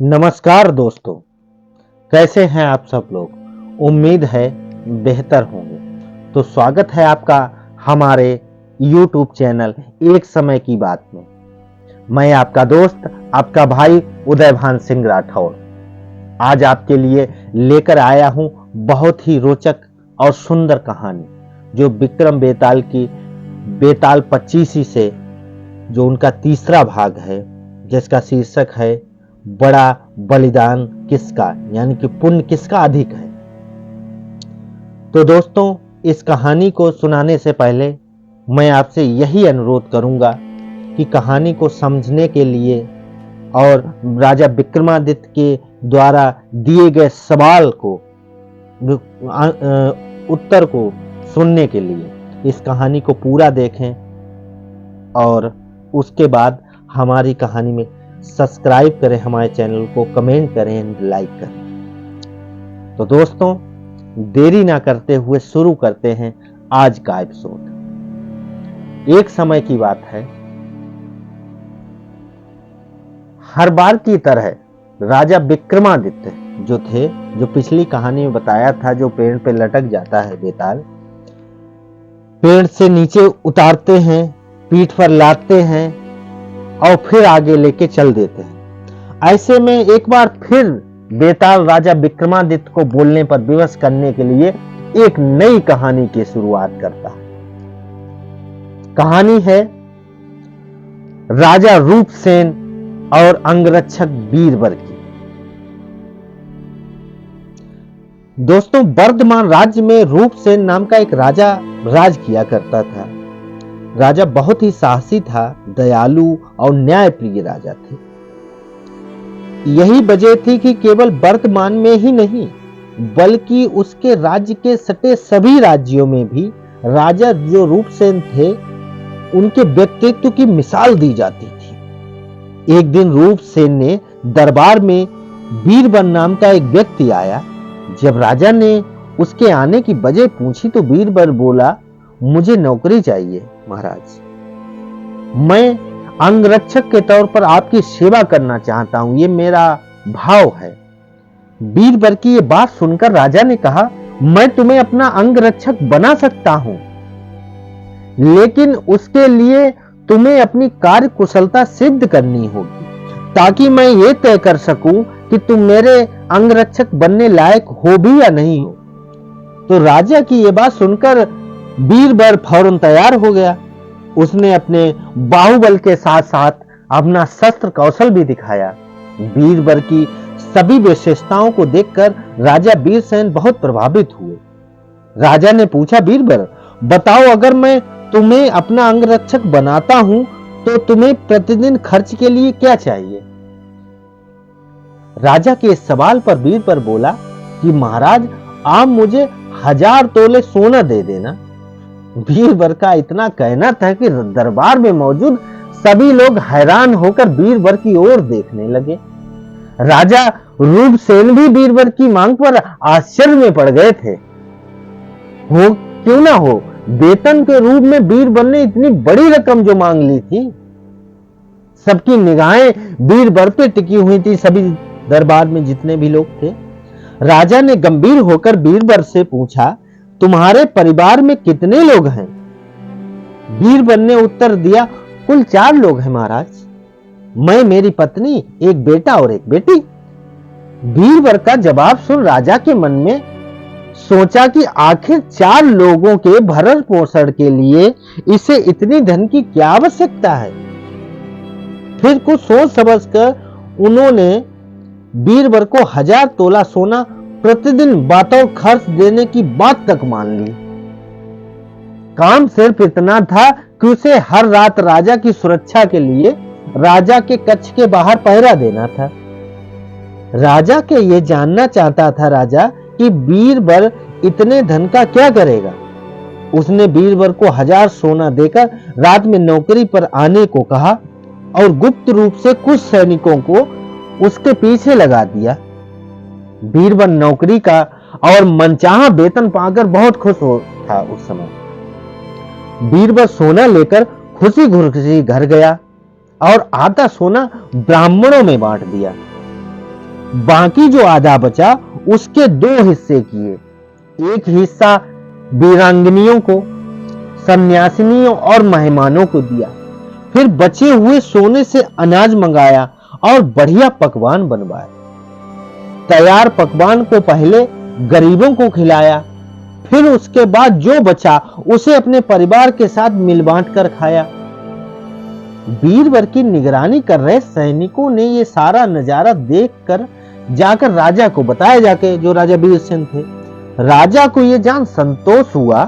नमस्कार दोस्तों, कैसे हैं आप सब लोग। उम्मीद है बेहतर होंगे। तो स्वागत है आपका हमारे YouTube चैनल एक समय की बात में। मैं आपका दोस्त, आपका भाई उदयभान सिंह राठौर आज आपके लिए लेकर आया हूं बहुत ही रोचक और सुंदर कहानी, जो विक्रम बेताल की बेताल 25 से जो उनका तीसरा भाग है, जिसका शीर्षक है बड़ा बलिदान किसका, यानी कि पुण्य किसका अधिक है। तो दोस्तों, इस कहानी को सुनाने से पहले मैं आपसे यही अनुरोध करूंगा कि कहानी को समझने के लिए और राजा विक्रमादित्य के द्वारा दिए गए सवाल को उत्तर को सुनने के लिए इस कहानी को पूरा देखें और उसके बाद हमारी कहानी में सब्सक्राइब करें, हमारे चैनल को कमेंट करें एंड लाइक करें। तो दोस्तों, देरी ना करते हुए शुरू करते हैं आज का एपिसोड। एक समय की बात है, हर बार की तरह राजा विक्रमादित्य जो थे, जो पिछली कहानी में बताया था, जो पेड़ पे लटक जाता है बेताल, पेड़ से नीचे उतारते हैं, पीठ पर लादते हैं और फिर आगे लेके चल देते हैं। ऐसे में एक बार फिर बेताल राजा विक्रमादित्य को बोलने पर विवश करने के लिए एक नई कहानी की शुरुआत करता है। कहानी है राजा रूपसेन और अंगरक्षक बीरबल की। दोस्तों, वर्धमान राज्य में रूपसेन नाम का एक राजा राज किया करता था। राजा बहुत ही साहसी था, दयालु और न्यायप्रिय राजा थे। यही वजह थी कि केवल वर्तमान में ही नहीं, बल्कि उसके राज्य के सटे सभी राज्यों में भी राजा जो रूपसेन थे, उनके व्यक्तित्व की मिसाल दी जाती थी। एक दिन रूपसेन ने दरबार में बीरबल नाम का एक व्यक्ति आया। जब राजा ने उसके आने की वजह पूछी तो बीरबल बोला, मुझे नौकरी चाहिए महाराज, मैं अंगरक्षक के तौर पर आपकी सेवा करना चाहता हूं, ये मेरा भाव है। बीरबल की ये बात सुनकर राजा ने कहा, मैं तुम्हें अपना अंगरक्षक बना सकता हूं, लेकिन उसके लिए तुम्हें अपनी कार्य कुशलता सिद्ध करनी होगी, ताकि मैं ये तय कर सकूं कि तुम मेरे अंगरक्षक बनने लायक हो भी या नहीं हो। तो राजा की ये बात सुनकर बीरबल फौरन तैयार हो गया। उसने अपने बाहुबल के साथ साथ अपना शस्त्र कौशल भी दिखाया। बीरबल की सभी विशेषताओं को देखकर राजा वीरसेन बहुत प्रभावित हुए। राजा ने पूछा, बीरबल बताओ, अगर मैं तुम्हें अपना अंगरक्षक बनाता हूं तो तुम्हें प्रतिदिन खर्च के लिए क्या चाहिए। राजा के इस सवाल पर बीरबल बोला कि महाराज, आप मुझे 1000 तोले सोना दे देना। बीरबल का इतना कहना था कि दरबार में मौजूद सभी लोग हैरान होकर बीरबल की ओर देखने लगे। राजा रूपसेन भी बीरबल की मांग पर आश्चर्य में पड़ गए थे। हो क्यों ना हो, वेतन के रूप में बीरबल ने इतनी बड़ी रकम जो मांग ली थी। सबकी निगाहें बीरबल पे टिकी हुई थी, सभी दरबार में जितने भी लोग थे। राजा ने गंभीर होकर बीरबल से पूछा, तुम्हारे परिवार में कितने लोग हैं। बीरबल ने उत्तर दिया, कुल 4 लोग हैं महाराज, मैं, मेरी पत्नी, एक बेटा और एक बेटी। बीरबल का जवाब सुन राजा के मन में सोचा कि आखिर 4 लोगों के भरण पोषण के लिए इसे इतनी धन की क्या आवश्यकता है। फिर कुछ सोच समझ कर उन्होंने बीरबल को 1000 तोला सोना प्रतिदिन बतौर खर्च देने की बात तक मान ली। काम सिर्फ इतना था कि उसे हर रात राजा की सुरक्षा के लिए राजा के कक्ष के बाहर पहरा देना था। राजा के ये जानना चाहता था राजा कि बीरबल इतने धन का क्या करेगा। उसने बीरबल को 1000 सोना देकर रात में नौकरी पर आने को कहा और गुप्त रूप से कुछ सैनिकों को उसके पीछे लगा दिया। बीरबल नौकरी का और मनचाहा वेतन पाकर बहुत खुश था। उस समय बीरबल सोना लेकर खुशी खुशी घर गया और आधा सोना ब्राह्मणों में बांट दिया। बाकी जो आधा बचा उसके 2 हिस्से किए। एक हिस्सा वीरांगनियों को, सन्यासिनियों और मेहमानों को दिया। फिर बचे हुए सोने से अनाज मंगाया और बढ़िया पकवान बनवाए। तैयार पकवान को पहले गरीबों को खिलाया, फिर उसके बाद जो बचा उसे अपने परिवार के साथ मिल बांट कर खाया। बीरबल की निगरानी कर रहे सैनिकों ने यह सारा नजारा देखकर जाकर राजा को बताया, जाके जो राजा वीरसेन थे। राजा को यह जान संतोष हुआ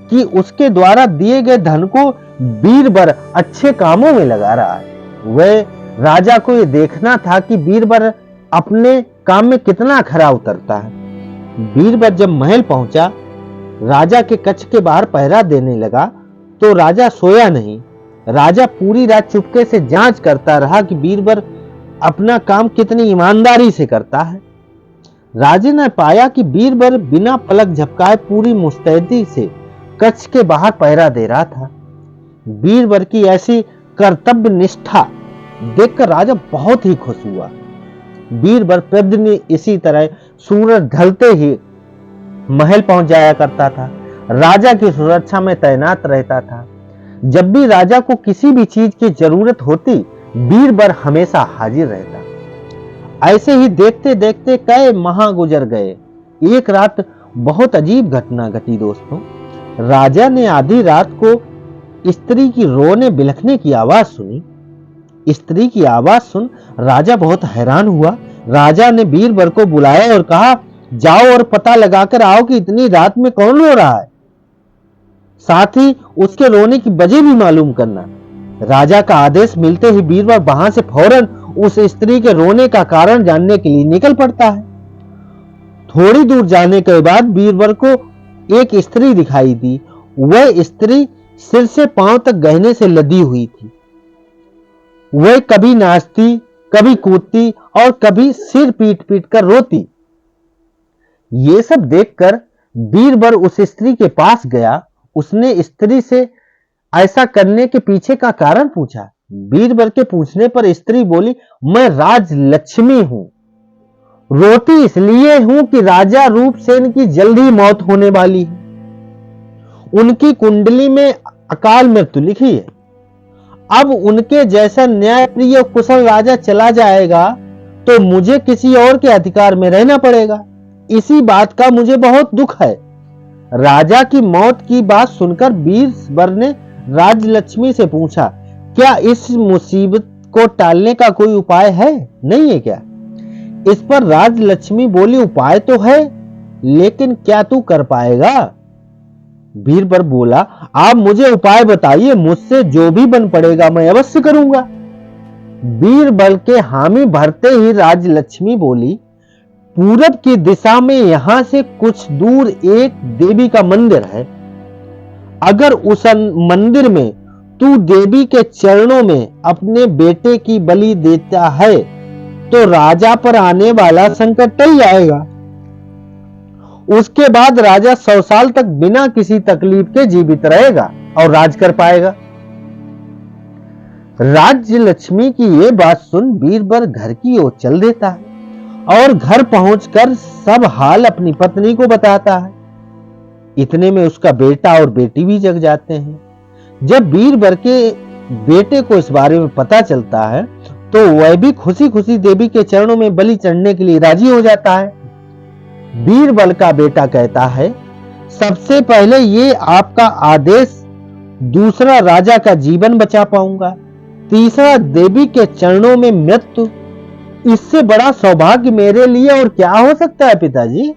कि उसके द्वारा दिए गए धन को बीरबल अच्छे कामों में लगा रहा है। वह राजा को यह देखना था कि बीरबल अपने काम में कितना खरा उतरता है। बीरबल जब महल पहुंचा, राजा के कक्ष के बाहर पहरा देने लगा तो राजा सोया नहीं। राजा पूरी रात चुपके से जांच करता रहा कि बीरबल अपना काम कितनी ईमानदारी से करता है। राजा ने पाया कि बीरबल बिना पलक झपकाए पूरी मुस्तैदी से कक्ष के बाहर पहरा दे रहा था। बीरबल की ऐसी कर्तव्य निष्ठा देखकर राजा बहुत ही खुश हुआ। बीरबल प्रतिदिन इसी तरह सूरज ढलते ही महल पहुंच जाया करता था। राजा की सुरक्षा में तैनात रहता था। जब भी राजा को किसी भी चीज की जरूरत होती, बीरबल हमेशा हाजिर रहता। ऐसे ही देखते देखते कई माह गुजर गए। एक रात बहुत अजीब घटना घटी दोस्तों। राजा ने आधी रात को स्त्री की रोने बिलखने की आवाज सुनी। स्त्री की आवाज सुन राजा बहुत हैरान हुआ। राजा ने बीरबल को बुलाया और कहा, जाओ और पता लगाकर आओ कि इतनी रात में कौन रो रहा है, साथ ही उसके रोने की वजह भी मालूम करना। राजा का आदेश मिलते ही बीरबल वहां से फौरन उस स्त्री के रोने का कारण जानने के लिए निकल पड़ता है। थोड़ी दूर जाने के बाद बीरबल को एक स्त्री दिखाई दी। वह स्त्री सिर से पांव तक गहने से लदी हुई थी। वह कभी नाचती, कभी कूदती और कभी सिर पीट पीट कर रोती। ये सब देखकर बीरबल उस स्त्री के पास गया। उसने स्त्री से ऐसा करने के पीछे का कारण पूछा। बीरबल के पूछने पर स्त्री बोली, मैं राजलक्ष्मी हूं। रोती इसलिए हूं कि राजा रूपसेन की जल्दी मौत होने वाली है। उनकी कुंडली में अकाल मृत्यु लिखी है। अब उनके जैसा न्यायप्रिय कुशल राजा चला जाएगा तो मुझे किसी और के अधिकार में रहना पड़ेगा। इसी बात का मुझे बहुत दुख है। राजा की मौत की बात सुनकर बीरबल ने राजलक्ष्मी से पूछा, क्या इस मुसीबत को टालने का कोई उपाय है, नहीं है क्या? इस पर राजलक्ष्मी बोली, उपाय तो है, लेकिन क्या तू कर पाएगा? बीरबल बोला, आप मुझे उपाय बताइए, मुझसे जो भी बन पड़ेगा मैं अवश्य करूंगा। बीरबल के हामी भरते ही राजलक्ष्मी बोली, पूरब की दिशा में यहां से कुछ दूर एक देवी का मंदिर है। अगर उस मंदिर में तू देवी के चरणों में अपने बेटे की बलि देता है तो राजा पर आने वाला संकट टल जाएगा। उसके बाद राजा 100 साल तक बिना किसी तकलीफ के जीवित रहेगा और राज कर पाएगा। राजलक्ष्मी की यह बात सुन बीरबल घर की ओर चल देता है और घर पहुंचकर सब हाल अपनी पत्नी को बताता है। इतने में उसका बेटा और बेटी भी जग जाते हैं। जब बीरबल के बेटे को इस बारे में पता चलता है तो वह भी खुशी खुशी देवी के चरणों में बलि चढ़ने के लिए राजी हो जाता है। बीरबल का बेटा कहता है, सबसे पहले ये आपका आदेश, दूसरा राजा का जीवन बचा पाऊंगा, तीसरा देवी के चरणों में मृत्यु। इससे बड़ा सौभाग्य मेरे लिए और क्या हो सकता है पिताजी?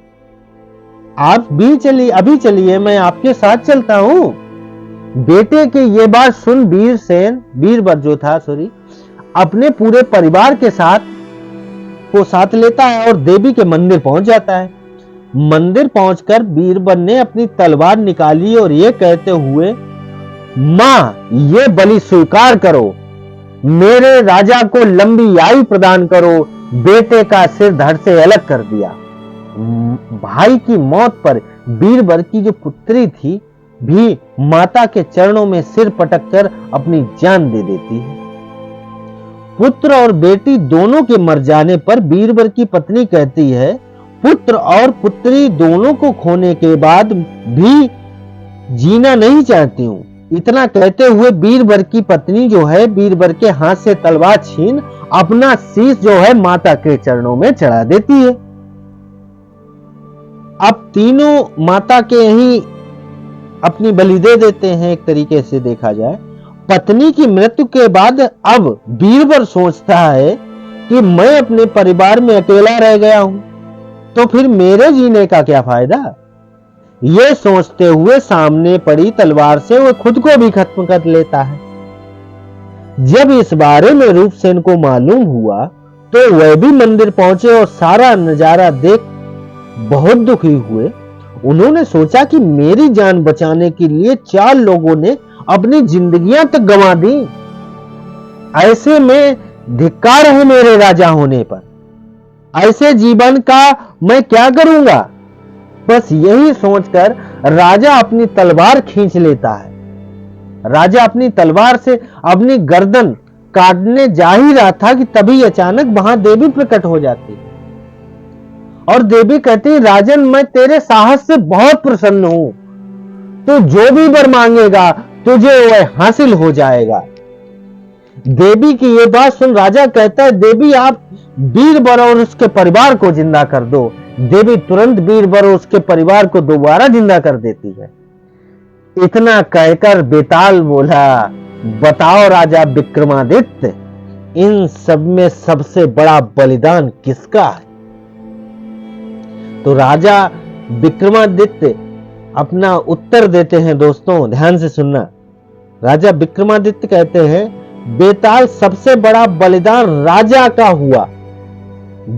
आप भी चलिए, अभी चलिए, मैं आपके साथ चलता हूं। बेटे की ये बात सुन बीरबल जो था अपने पूरे परिवार के साथ लेता है और देवी के मंदिर पहुंच जाता है। मंदिर पहुंचकर बीरबल ने अपनी तलवार निकाली और ये कहते हुए, मां, ये बलि स्वीकार करो, मेरे राजा को लंबी आयु प्रदान करो। बेटे का सिर धड़ से अलग कर दिया। भाई की मौत पर बीरबल की जो पुत्री थी भी माता के चरणों में सिर पटक कर अपनी जान दे देती है। पुत्र और बेटी दोनों के मर जाने पर बीरबल की पत्नी कहती है, पुत्र और पुत्री दोनों को खोने के बाद भी जीना नहीं चाहती हूं। इतना कहते हुए बीरबल की पत्नी जो है बीरबल के हाथ से तलवार छीन अपना शीश जो है माता के चरणों में चढ़ा देती है। अब तीनों माता के यही अपनी बलि दे देते हैं। एक तरीके से देखा जाए, पत्नी की मृत्यु के बाद अब बीरबल सोचता है कि मैं अपने परिवार में अकेला रह गया हूं, तो फिर मेरे जीने का क्या फायदा। यह सोचते हुए सामने पड़ी तलवार से वह खुद को भी खत्म कर लेता है। जब इस बारे में रूपसेन को मालूम हुआ तो वह भी मंदिर पहुंचे और सारा नजारा देख बहुत दुखी हुए। उन्होंने सोचा कि मेरी जान बचाने के लिए 4 लोगों ने अपनी जिंदगियां तक गंवा दी। ऐसे में धिक्कार है मेरे राजा होने पर। ऐसे जीवन का मैं क्या करूंगा। बस यही सोचकर राजा अपनी तलवार खींच लेता है। राजा अपनी तलवार से अपनी गर्दन काटने जा ही रहा था कि तभी अचानक वहां देवी प्रकट हो जाती है और देवी कहती, राजन मैं तेरे साहस से बहुत प्रसन्न हूं। तू जो भी वर मांगेगा तुझे वह हासिल हो जाएगा। देवी की यह बात सुन राजा कहता है, देवी आप बीरबल और उसके परिवार को जिंदा कर दो। देवी तुरंत बीरबल और उसके परिवार को दोबारा जिंदा कर देती है। इतना कहकर बेताल बोला, बताओ राजा विक्रमादित्य, इन सब में सबसे बड़ा बलिदान किसका है। तो राजा विक्रमादित्य अपना उत्तर देते हैं। दोस्तों ध्यान से सुनना। राजा विक्रमादित्य कहते हैं, बेताल सबसे बड़ा बलिदान राजा का हुआ।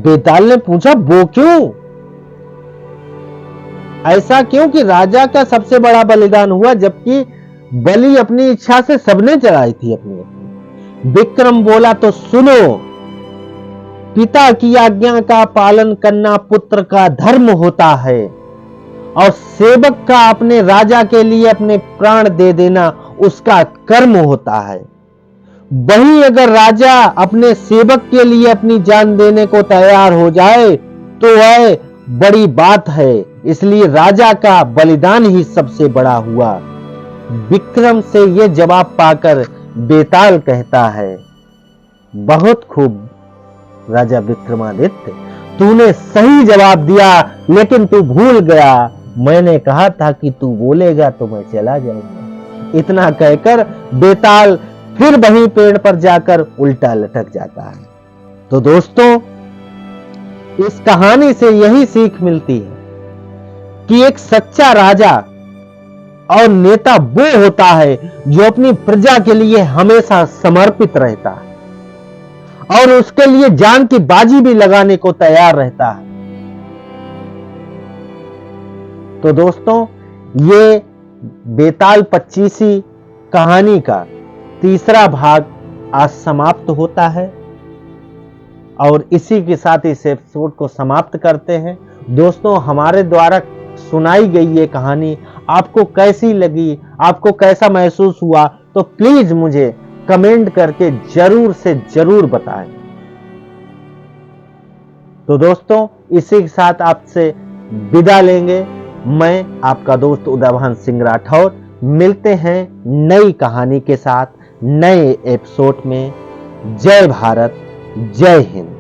बेताल ने पूछा, वो क्यों, ऐसा क्यों कि राजा का सबसे बड़ा बलिदान हुआ जबकि बलि अपनी इच्छा से सबने चढ़ाई थी अपनी। विक्रम बोला, तो सुनो, पिता की आज्ञा का पालन करना पुत्र का धर्म होता है और सेवक का अपने राजा के लिए अपने प्राण दे देना उसका कर्म होता है। वही अगर राजा अपने सेवक के लिए अपनी जान देने को तैयार हो जाए तो वह बड़ी बात है। इसलिए राजा का बलिदान ही सबसे बड़ा हुआ। विक्रम से यह जवाब पाकर बेताल कहता है, बहुत खूब राजा विक्रमादित्य, तूने सही जवाब दिया, लेकिन तू भूल गया, मैंने कहा था कि तू बोलेगा तो मैं चला जाऊंगा। इतना कहकर बेताल फिर वहीं पेड़ पर जाकर उल्टा लटक जाता है। तो दोस्तों इस कहानी से यही सीख मिलती है कि एक सच्चा राजा और नेता वो होता है जो अपनी प्रजा के लिए हमेशा समर्पित रहता है और उसके लिए जान की बाजी भी लगाने को तैयार रहता है। तो दोस्तों ये बेताल 25 कहानी का तीसरा भाग आज समाप्त होता है और इसी के साथ इस एपिसोड को समाप्त करते हैं। दोस्तों हमारे द्वारा सुनाई गई ये कहानी आपको कैसी लगी, आपको कैसा महसूस हुआ, तो प्लीज मुझे कमेंट करके जरूर से जरूर बताएं। तो दोस्तों इसी के साथ आपसे विदा लेंगे। मैं आपका दोस्त उदयभान सिंह राठौर। मिलते हैं नई कहानी के साथ नए एपिसोड में। जय भारत, जय हिंद।